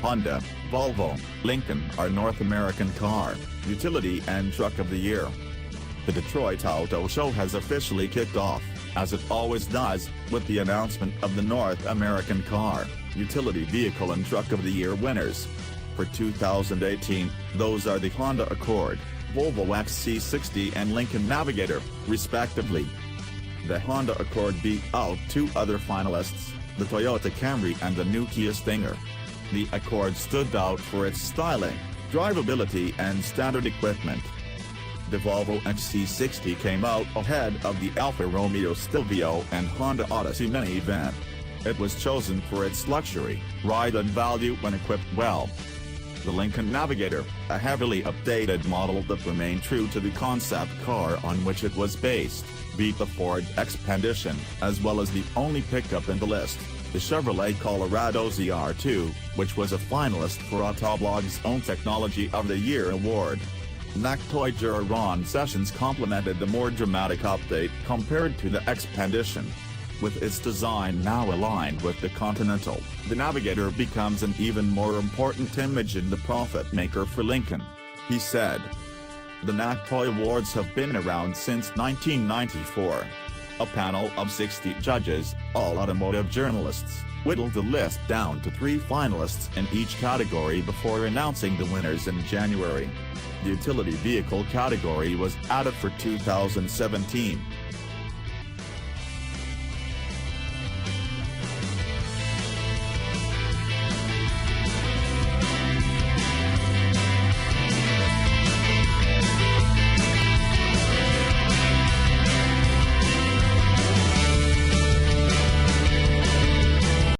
Honda, Volvo, Lincoln are North American Car, Utility and Truck of the Year. The Detroit Auto Show has officially kicked off, as it always does, with the announcement of the North American Car, Utility Vehicle and Truck of the Year winners. For 2018, those are the Honda Accord, Volvo XC60 and Lincoln Navigator, respectively. The Honda Accord beat out two other finalists, the Toyota Camry and the new Kia Stinger. The Accord stood out for its styling, drivability and standard equipment. The Volvo XC60 came out ahead of the Alfa Romeo Stelvio and Honda Odyssey minivan. It was chosen for its luxury, ride and value when equipped well. The Lincoln Navigator, a heavily updated model that remained true to the concept car on which it was based, beat the Ford Expedition, as well as the only pickup in the list, the Chevrolet Colorado ZR2, which was a finalist for Autoblog's own Technology of the Year award. Nactoy juror Ron Sessions complimented the more dramatic update compared to the Expedition. With its design now aligned with the Continental, the Navigator becomes an even more important image in the profit maker for Lincoln, he said. The Nactoy Awards have been around since 1994. A panel of 60 judges, all automotive journalists, whittled the list down to 3 finalists in each category before announcing the winners in January. The utility vehicle category was added for 2017.